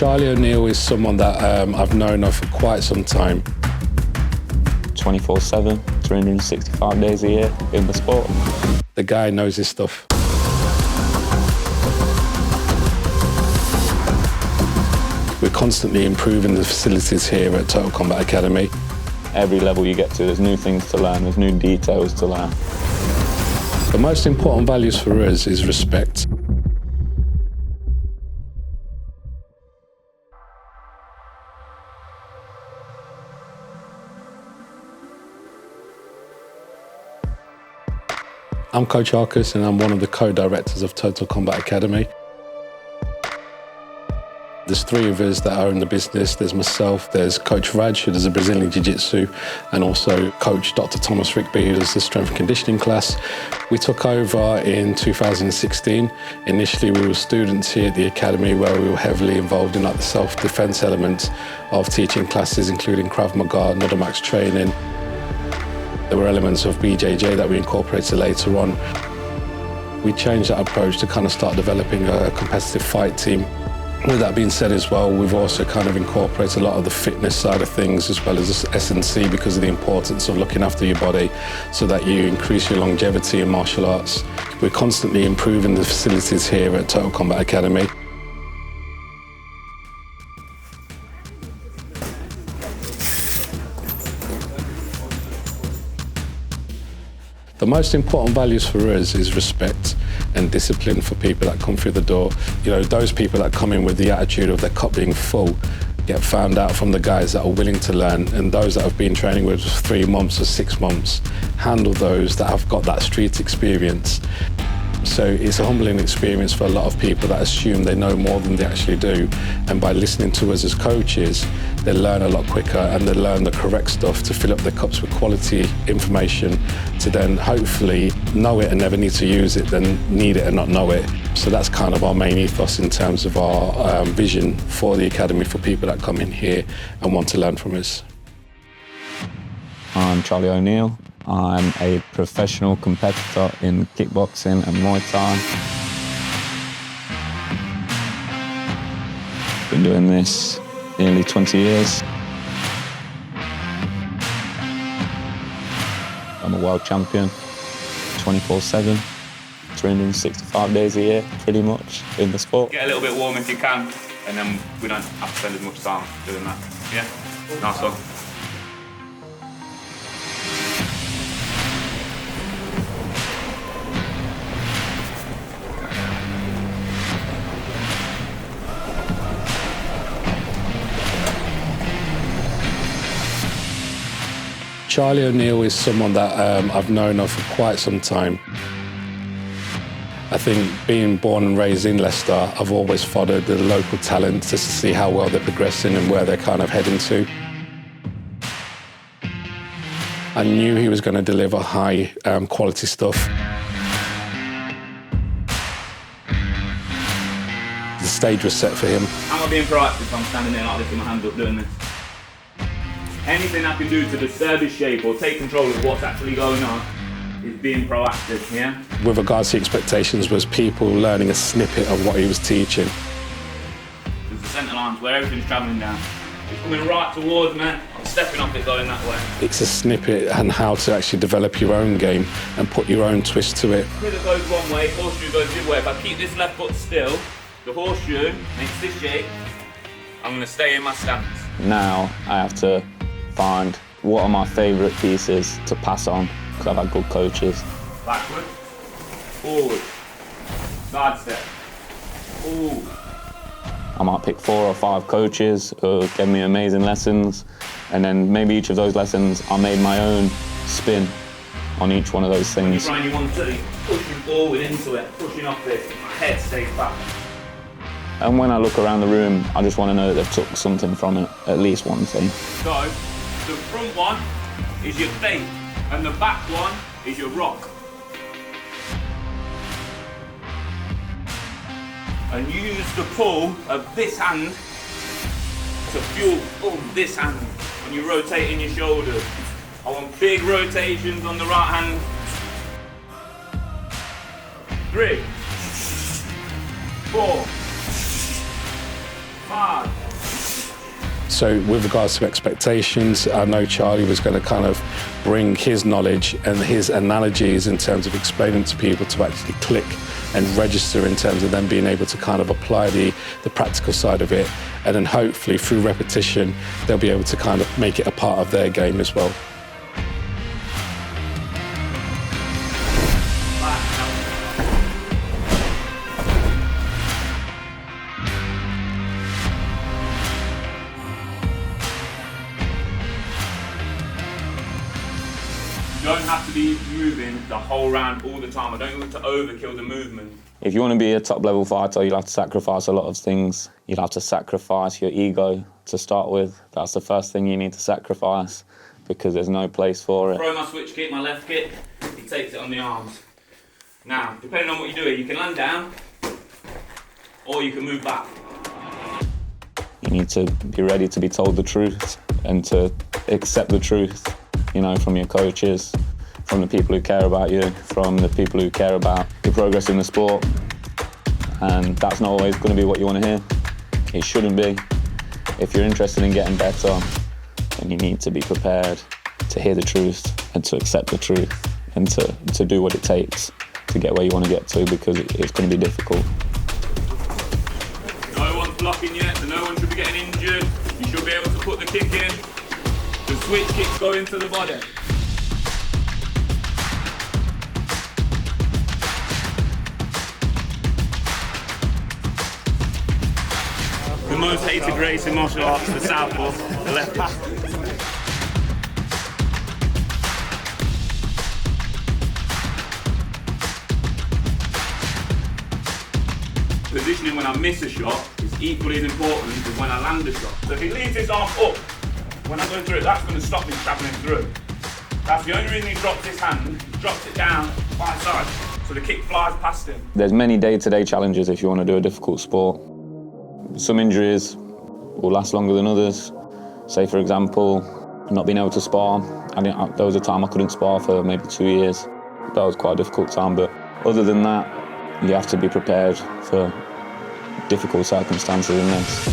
Charlie O'Neill is someone that I've known of for quite some time. 24/7, 365 days a year in the sport. The guy knows his stuff. We're constantly improving the facilities here at Total Combat Academy. Every level you get to, there's new things to learn, there's new details to learn. The most important values for us is respect. I'm Coach Arcus and I'm one of the co-directors of Total Combat Academy. There's three of us that own the business. There's myself, there's Coach Raj, who does the Brazilian Jiu-Jitsu, and also Coach Dr. Thomas Rigby, who does the strength and conditioning class. We took over in 2016. Initially, we were students here at the Academy where we were heavily involved in the self-defense element of teaching classes, including Krav Maga, Nodomax training. There were elements of BJJ that we incorporated later on. We changed that approach to kind of start developing a competitive fight team. With that being said as well, we've also kind of incorporated a lot of the fitness side of things as well as S&C because of the importance of looking after your body so that you increase your longevity in martial arts. We're constantly improving the facilities here at Total Combat Academy. The most important values for us is respect and discipline for people that come through the door. You know, those people that come in with the attitude of their cup being full get found out from the guys that are willing to learn, and those that have been training with 3 months or 6 months handle those that have got that street experience. So it's a humbling experience for a lot of people that assume they know more than they actually do. And by listening to us as coaches, they learn a lot quicker and they learn the correct stuff to fill up their cups with quality information to then hopefully know it and never need to use it, then need it and not know it. So that's kind of our main ethos in terms of our vision for the Academy for people that come in here and want to learn from us. I'm Charlie O'Neill. I'm a professional competitor in kickboxing and Muay Thai. Been doing this nearly 20 years. I'm a world champion, 24/7, 365 days a year, pretty much, in the sport. Get a little bit warm if you can, and then we don't have to spend as much time doing that. Yeah? Nice one. Charlie O'Neill is someone that I've known of for quite some time. I think being born and raised in Leicester, I've always followed the local talent just to see how well they're progressing and where they're kind of heading to. I knew he was going to deliver high quality stuff. The stage was set for him. Am I being proactive if I'm standing there like this with my hands up doing this? Anything I can do to disturb his shape or take control of what's actually going on is being proactive, yeah? With regards to expectations was people learning a snippet of what he was teaching. There's the centre lines where everything's travelling down. It's coming right towards me, I'm stepping off it going that way. It's a snippet and how to actually develop your own game and put your own twist to it. Pivot goes one way, horseshoe goes the other way. If I keep this left foot still, the horseshoe makes this shape, I'm going to stay in my stance. Now I have to find what are my favourite pieces to pass on, because I've had good coaches. Backward, forward, side step, ooh. I might pick 4 or 5 coaches who gave me amazing lessons, and then maybe each of those lessons I made my own spin on each one of those things. When you want to pushing forward into it, pushing off this, my head stays back. And when I look around the room, I just want to know that they've took something from it, at least one thing. So, the front one is your feint, and the back one is your rock. And use the pull of this hand to fuel this hand when you're rotating your shoulders. I want big rotations on the right hand. 3, 4, 5. So with regards to expectations, I know Charlie was going to kind of bring his knowledge and his analogies in terms of explaining to people to actually click and register in terms of them being able to kind of apply the practical side of it. And then hopefully through repetition, they'll be able to kind of make it a part of their game as well. You don't have to be moving the whole round all the time. I don't want to overkill the movement. If you want to be a top level fighter, you'll have to sacrifice a lot of things. You'll have to sacrifice your ego to start with. That's the first thing you need to sacrifice because there's no place for it. Throw my switch kick, my left kick, he takes it on the arms. Now, depending on what you're doing, you can land down or you can move back. You need to be ready to be told the truth and to accept the truth, you know, from your coaches, from the people who care about you, from the people who care about your progress in the sport. And that's not always going to be what you want to hear. It shouldn't be. If you're interested in getting better, then you need to be prepared to hear the truth and to accept the truth and to do what it takes to get where you want to get to, because it's going to be difficult. No one's blocking yet, so no one should be getting injured. You should be able to put the kick in. The switch kicks go into the body. The most hated race in martial arts, the southpaw, the left pass. Positioning when I miss a shot is equally as important as when I land a shot. So if he leaves his arm up, when I go through it, that's going to stop me travelling through. That's the only reason he drops his hand. He drops it down by side, so the kick flies past him. There's many day-to-day challenges if you want to do a difficult sport. Some injuries will last longer than others. Say, for example, not being able to spar. There was a time I couldn't spar for maybe 2 years. That was quite a difficult time, but other than that, you have to be prepared for difficult circumstances in this.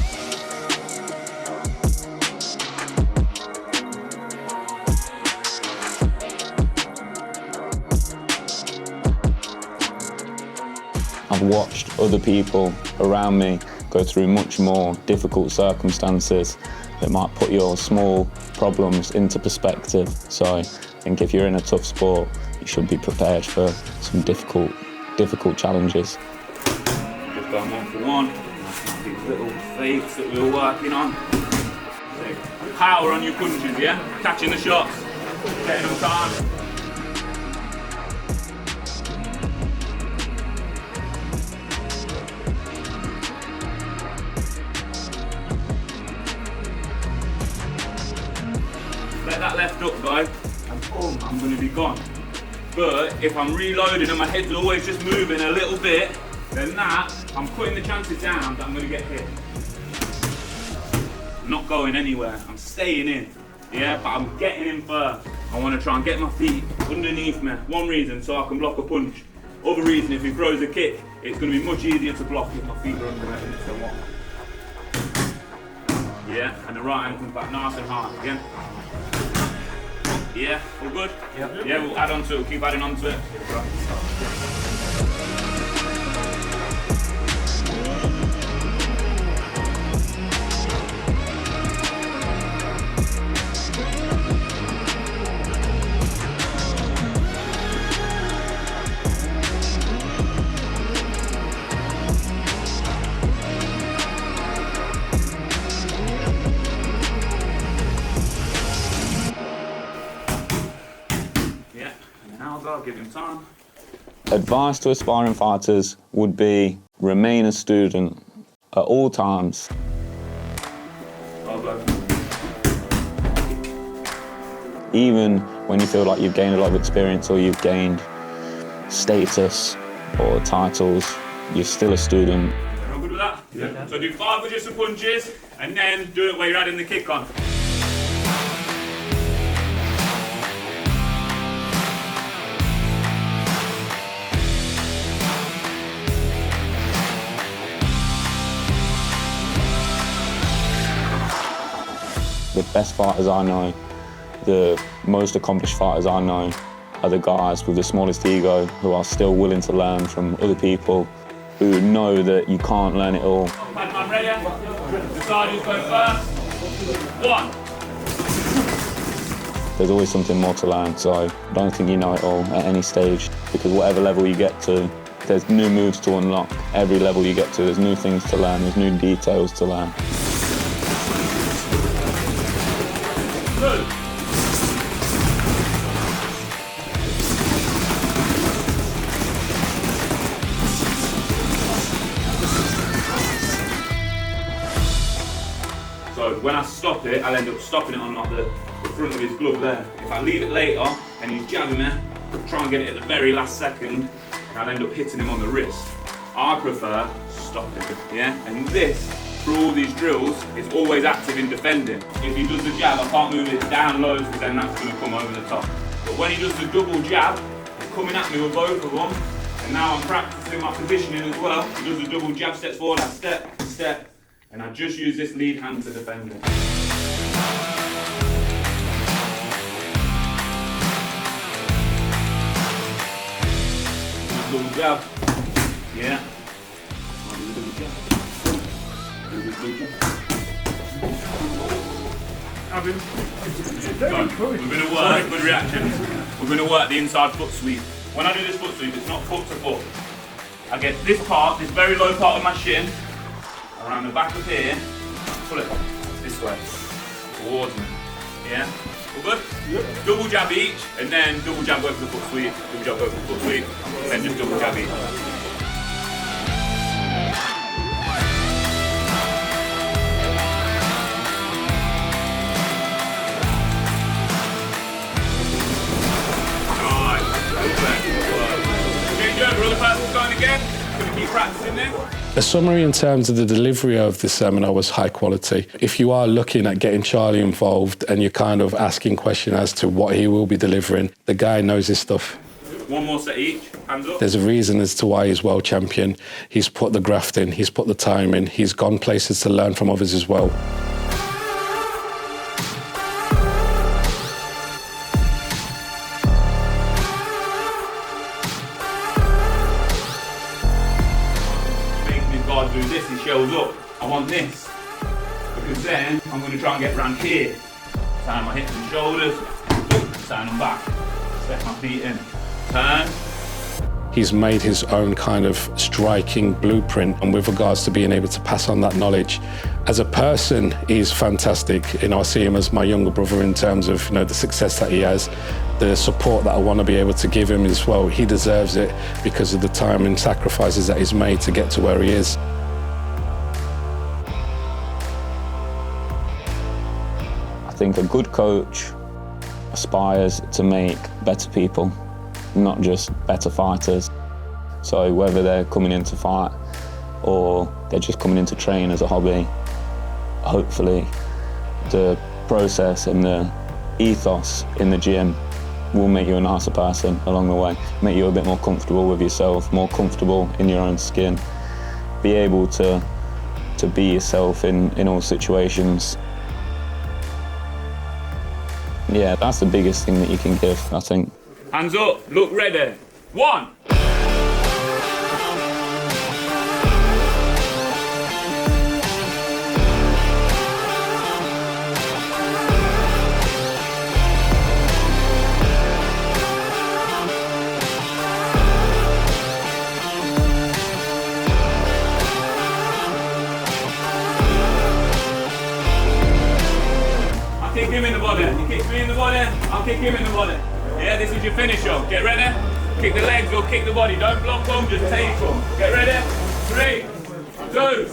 I've watched other people around me go through much more difficult circumstances that might put your small problems into perspective. So I think if you're in a tough sport, you should be prepared for some difficult challenges. Just going 1 for 1. These little fakes that we were working on. Power on your punches, yeah? Catching the shots, getting them time. Let that left up, guys, and boom, I'm going to be gone. But if I'm reloading and my head's always just moving a little bit, then I'm cutting the chances down that I'm going to get hit. I'm not going anywhere, I'm staying in, yeah, but I'm getting in first. I want to try and get my feet underneath me. One reason, so I can block a punch. Other reason, if he throws a kick, it's going to be much easier to block if my feet are under me than if they're not. Yeah, and the right hand comes back nice and hard again. Yeah, all good? Yep. Yeah, we'll add on to it, we'll keep adding on to it. I'll give him time. Advice to aspiring fighters would be remain a student at all times. Even when you feel like you've gained a lot of experience or you've gained status or titles, you're still a student. You're good with that? Yeah. So do 5 with just some punches and then do it where you're adding the kick on. The best fighters I know, the most accomplished fighters I know, are the guys with the smallest ego who are still willing to learn from other people, who know that you can't learn it all. I'm ready. Decide who's going first. 1. There's always something more to learn, so I don't think you know it all at any stage, because whatever level you get to, there's new moves to unlock. Every level you get to, there's new things to learn, there's new details to learn. Good. So when I stop it, I'll end up stopping it on like the front of his glove there. If I leave it later and he's jabbing me, try and get it at the very last second, I'll end up hitting him on the wrist. I prefer stopping, yeah? And this, for all these drills, is always active in defending. If he does the jab, I can't move it down low because then that's going to come over the top. But when he does the double jab, he's coming at me with both of them, and now I'm practicing my positioning as well. He does the double jab, steps forward, I step, step, and I just use this lead hand to defend him. Double jab, yeah. Have him. We're going to work, good reaction. We're going to work the inside foot sweep. When I do this foot sweep, it's not foot to foot. I get this part, this very low part of my shin, around the back of here, pull it this way, towards me. Yeah? All good? Yep. Double jab each, and then double jab go for the foot sweep, double jab go for the foot sweep, and then just double jab each. The summary in terms of the delivery of the seminar was high quality. If you are looking at getting Charlie involved and you're kind of asking questions as to what he will be delivering, the guy knows his stuff. One more set each, hands up. There's a reason as to why he's world champion. He's put the graft in, he's put the time in, he's gone places to learn from others as well. Do this, he shows up. I want this, because then I'm going to try and get round here. Turn my hips and shoulders, turn them back, step my feet in, turn. He's made his own kind of striking blueprint, and with regards to being able to pass on that knowledge. As a person, he's fantastic. You know, I see him as my younger brother in terms of, you know, the success that he has, the support that I want to be able to give him as well. He deserves it because of the time and sacrifices that he's made to get to where he is. I think a good coach aspires to make better people, not just better fighters. So whether they're coming in to fight or they're just coming in to train as a hobby, hopefully the process and the ethos in the gym will make you a nicer person along the way, make you a bit more comfortable with yourself, more comfortable in your own skin, be able to be yourself in all situations. Yeah, that's the biggest thing that you can give, I think. Hands up, look ready. 1. Kick him in the body. He kicks me in the body, I'll kick him in the body. Yeah, this is your finisher. Get ready. Kick the legs or kick the body. Don't block them, just take them. Get ready. 3, 2,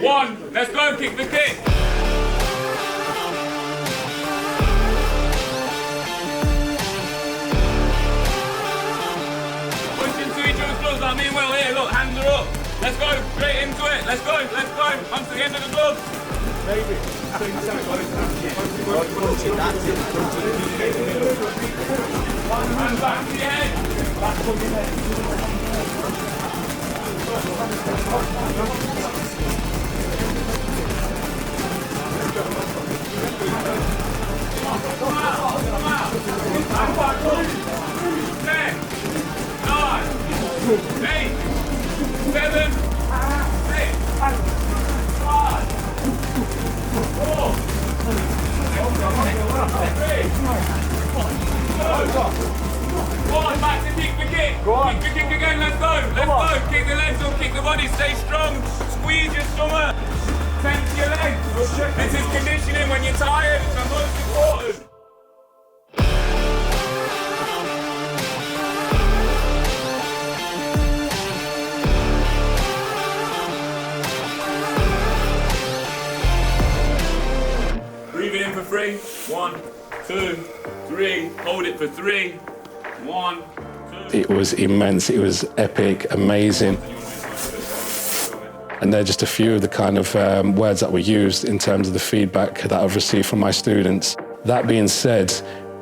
1. Let's go. Kick the kick. Push into each other's gloves like me and Will here. Look, hands are up. Let's go. Straight into it. Let's go. Let's go. Onto the end of the gloves. One hand back to your head. Back to your head. 8, 7, 6, 5, 4, 3, 2, 1. Back to kick the kick. Go on. Kick the kick again. Let's go. Let's go. Kick the legs up. Kick the body. Stay strong. Squeeze your stomach. Tense your legs. This is conditioning when you're tired. It's the most important. Breathing in for 3. 1, 2, 3. Hold it for 3. 1, 2. It was immense, it was epic, amazing. And they're just a few of the kind of words that were used in terms of the feedback that I've received from my students. That being said,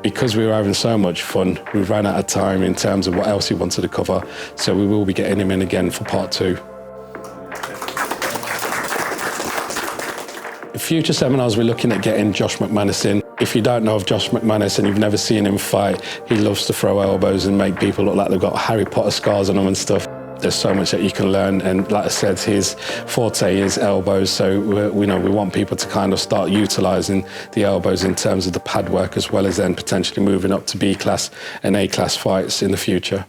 because we were having so much fun, we ran out of time in terms of what else he wanted to cover, so we will be getting him in again for part 2. Future seminars, we're looking at getting Josh McManus in. If you don't know of Josh McManus and you've never seen him fight, he loves to throw elbows and make people look like they've got Harry Potter scars on them and stuff. There's so much that you can learn, and like I said, his forte is elbows, so we want people to kind of start utilising the elbows in terms of the pad work, as well as then potentially moving up to B class and A class fights in the future.